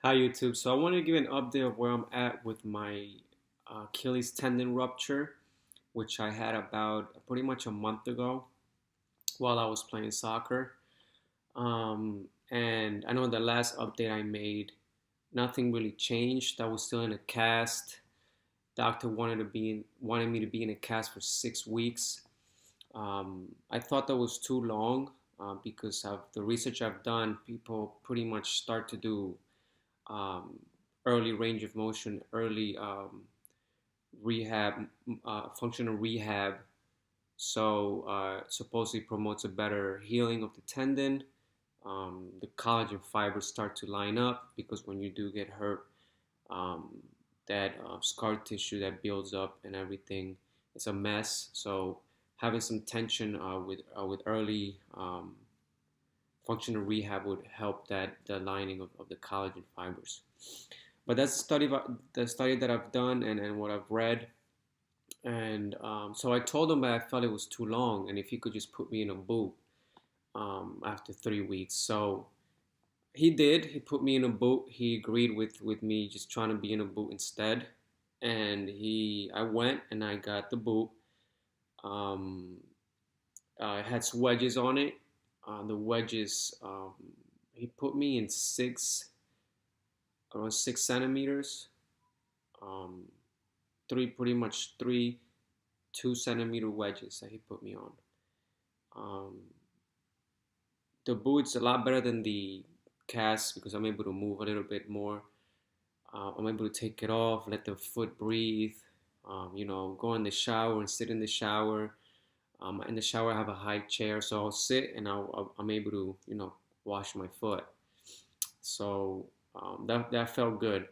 Hi YouTube. So I want to give an update of where I'm at with my Achilles tendon rupture, which I had about pretty much a month ago while I was playing soccer. And I know the last update I made, nothing really changed. I was still in a cast. Doctor wanted me to be in a cast for 6 weeks. I thought that was too long because of the research I've done. People pretty much start to do um, early range of motion, early rehab, functional rehab. So supposedly promotes a better healing of the tendon. The collagen fibers start to line up because when you do get hurt, um, that scar tissue that builds up and everything, it's a mess. So having some tension with early functional rehab would help that the lining of the collagen fibers. But that's the study that I've done and what I've read. And so I told him that I felt it was too long, and if he could just put me in a boot after 3 weeks. So he did. He put me in a boot. He agreed with me just trying to be in a boot instead. And I went and I got the boot. Um, it had wedges on it. The wedges, he put me in around 6 centimeters. Um, pretty much three 2 centimeter wedges that he put me on. Um, the boot's a lot better than the cast because I'm able to move a little bit more. I'm able to take it off, let the foot breathe. Go in the shower and sit in the shower. In the shower, I have a high chair, so I'll sit and I'm able to, wash my foot. So that felt good.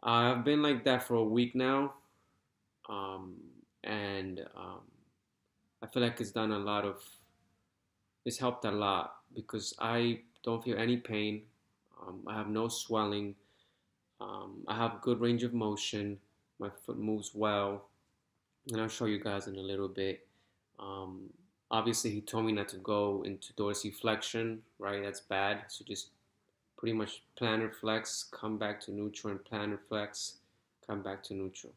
I've been like that for a week now, um, and I feel like it's helped a lot because I don't feel any pain. I have no swelling. I have good range of motion. My foot moves well, and I'll show you guys in a little bit. Um, Obviously, he told me not to go into dorsiflexion, right? That's bad. So just pretty much plantar flex, come back to neutral, and plantar flex, come back to neutral.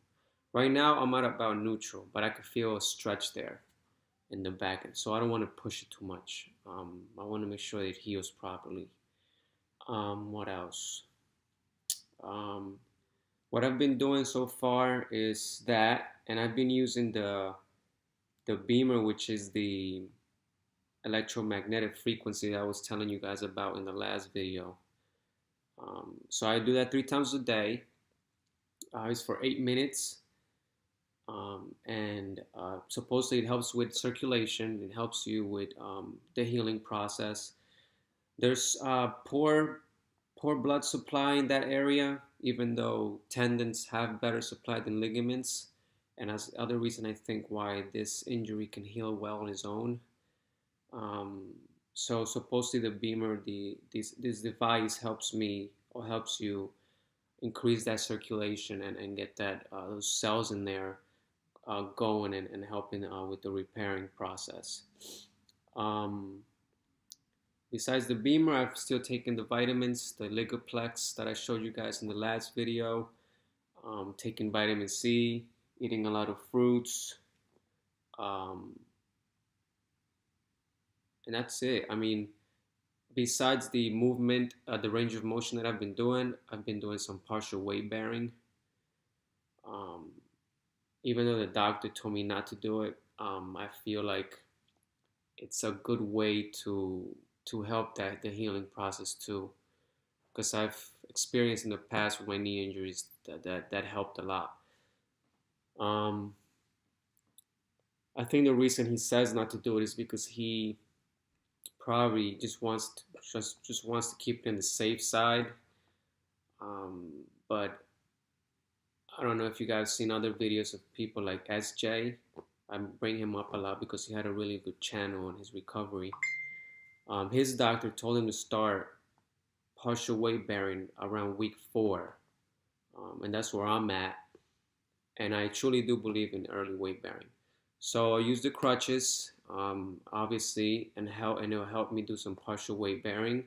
Right now, I'm at about neutral, but I can feel a stretch there in the back end. So I don't want to push it too much. I want to make sure it heals properly. What else? Um, what I've been doing so far is that, and I've been using the beamer, which is the electromagnetic frequency that I was telling you guys about in the last video. So I do that 3 times a day. It's for 8 minutes. And supposedly it helps with circulation. It helps you with the healing process. There's poor blood supply in that area, even though tendons have better supply than ligaments. And that's the other reason I think why this injury can heal well on its own. Um, so supposedly the beamer, this device helps you increase that circulation and get those cells in there going and helping with the repairing process. Um, Besides the beamer, I've still taken the vitamins, the Ligoplex that I showed you guys in the last video. Taking vitamin C, eating a lot of fruits, um, and that's it. I mean, besides the movement, the range of motion that I've been doing some partial weight bearing. Um, Even though the doctor told me not to do it, I feel like it's a good way to help the healing process too. Because I've experienced in the past with my knee injuries that helped a lot. Um, I think the reason he says not to do it is because he probably just wants to keep it in the safe side. But I don't know if you guys seen other videos of people like SJ. I bring him up a lot because he had a really good channel on his recovery. His doctor told him to start partial weight bearing around week 4, and that's where I'm at. And I truly do believe in early weight bearing. So I use the crutches, obviously, and it'll help me do some partial weight bearing.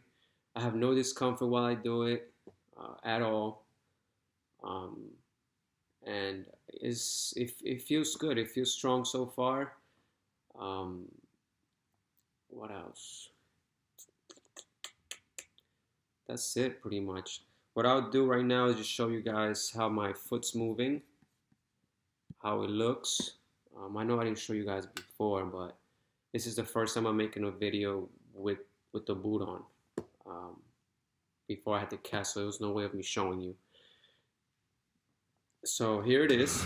I have no discomfort while I do it. at all. Um, and it feels good. It feels strong so far. Um, what else? That's it pretty much. What I'll do right now is just show you guys how my foot's moving, how it looks. I know I didn't show you guys before, but this is the first time I'm making a video with the boot on. Um, Before I had to cast, so there was no way of me showing you. So here it is.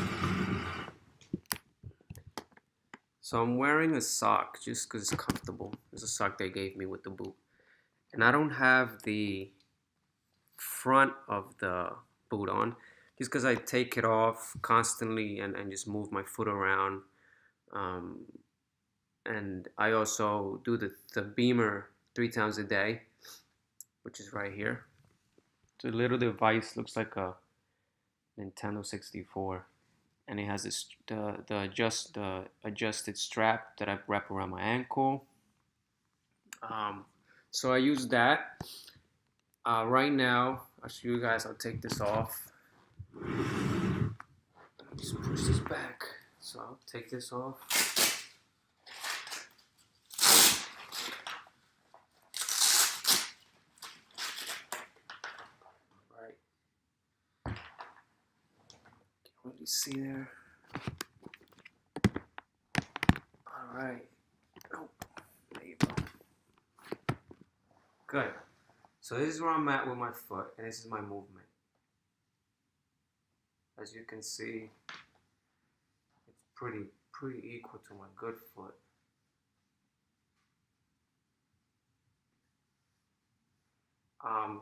So I'm wearing a sock just because it's comfortable. It's a sock they gave me with the boot. And I don't have the front of the boot on just because I take it off constantly and just move my foot around. And I also do the beamer 3 times a day, which is right here. The little device looks like a Nintendo 64, and it has this the adjusted strap that I wrap around my ankle. So I use that. Right now, I'll show you guys. I'll take this off. Just push this back. So I'll take this off. What do you see there? All right. Oh, there you go. Good. So this is where I'm at with my foot, and this is my movement. As you can see, it's pretty equal to my good foot.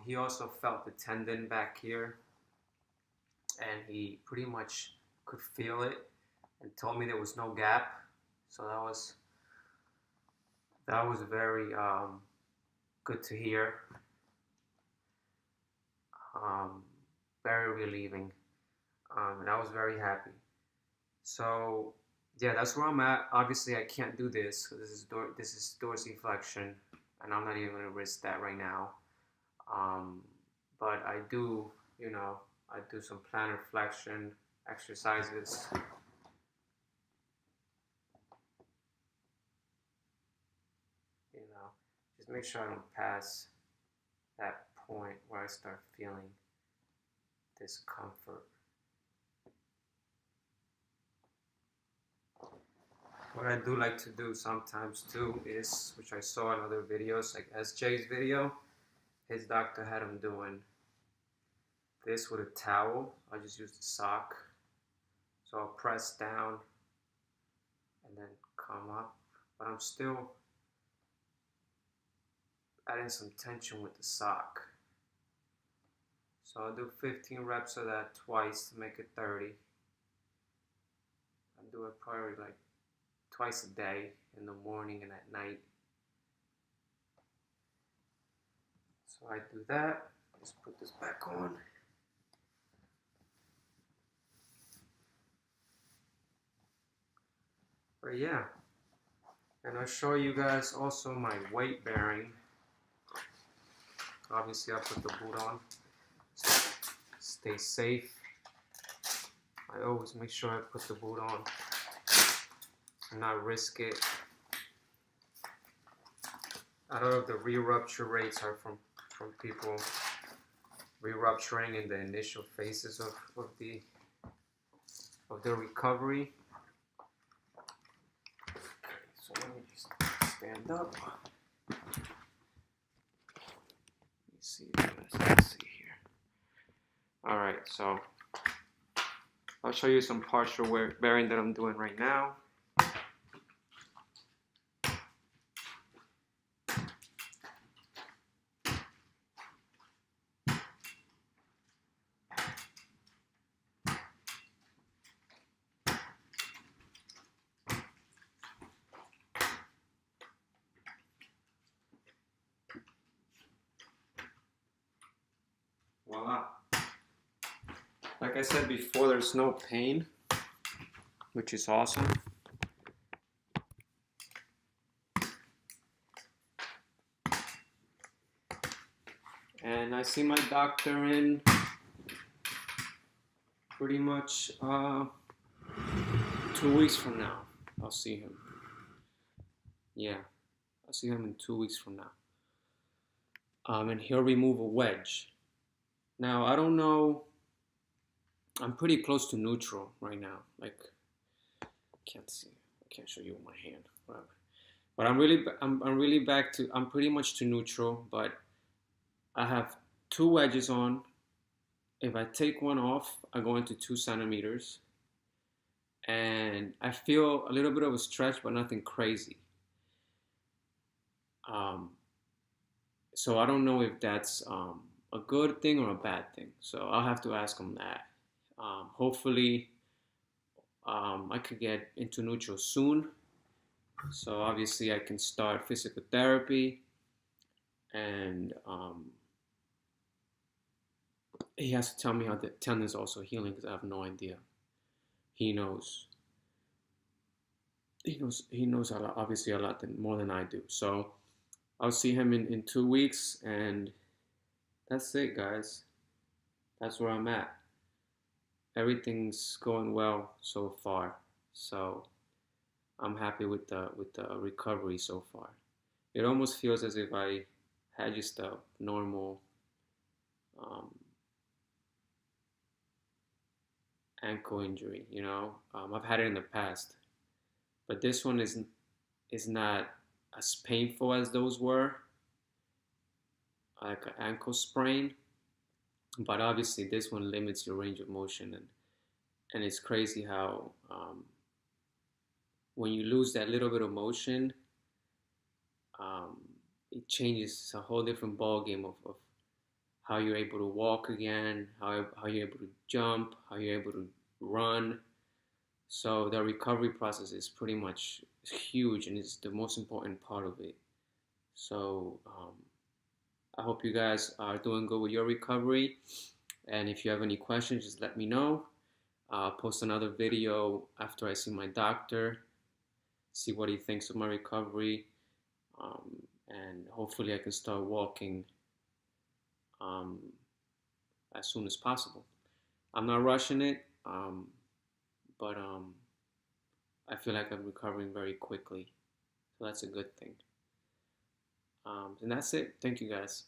He also felt the tendon back here, and he pretty much could feel it and told me there was no gap. So that was very good to hear. Very relieving, and I was very happy. So yeah, that's where I'm at. Obviously, I can't do this because this is dorsiflexion, and I'm not even gonna risk that right now. But I do, I do some plantar flexion exercises. Just make sure I don't pass that point where I start feeling discomfort. What I do like to do sometimes too is, which I saw in other videos, like SJ's video, his doctor had him doing this with a towel. I just use the sock. So I'll press down and then come up, but I'm still adding some tension with the sock. So I'll do 15 reps of that twice to make it 30. I do it probably like twice a day, in the morning and at night. So I do that. Just put this back on. But yeah, and I'll show you guys also my weight bearing. Obviously, I put the boot on. Stay safe. I always make sure I put the boot on and not risk it. I don't know if the re-rupture rates are from people re-rupturing in the initial phases of the recovery. So let me just stand up. Let's see here. All right, so I'll show you some partial bearing that I'm doing right now. Voila. Like I said before, there's no pain, which is awesome. And I see my doctor in pretty much 2 weeks from now. I'll see him. Yeah, I'll see him in 2 weeks from now. And he'll remove a wedge. Now, I don't know. I'm pretty close to neutral right now. Like, I can't see. I can't show you with my hand. Whatever. But I'm really back to. I'm pretty much to neutral. But I have two wedges on. If I take one off, I go into 2 centimeters, and I feel a little bit of a stretch, but nothing crazy. Um, so I don't know if that's a good thing or a bad thing. So I'll have to ask him that. Hopefully, I could get into neutral soon. So obviously, I can start physical therapy, and he has to tell me how the tendon is also healing because I have no idea. He knows. He knows a lot, obviously a lot more than I do. So I'll see him in 2 weeks, and that's it, guys. That's where I'm at. Everything's going well so far. So I'm happy with the recovery so far. It almost feels as if I had just a normal um, ankle injury. I've had it in the past, but this one is not as painful as those were, like an ankle sprain. But obviously, this one limits your range of motion, and it's crazy how when you lose that little bit of motion, um, it changes. It's a whole different ball game of how you're able to walk again, how you're able to jump, how you're able to run. So the recovery process is pretty much huge, and it's the most important part of it. So I hope you guys are doing good with your recovery. And if you have any questions, just let me know. I'll post another video after I see my doctor, see what he thinks of my recovery, and hopefully I can start walking um, as soon as possible. I'm not rushing it, but I feel like I'm recovering very quickly, so that's a good thing. And that's it. Thank you, guys.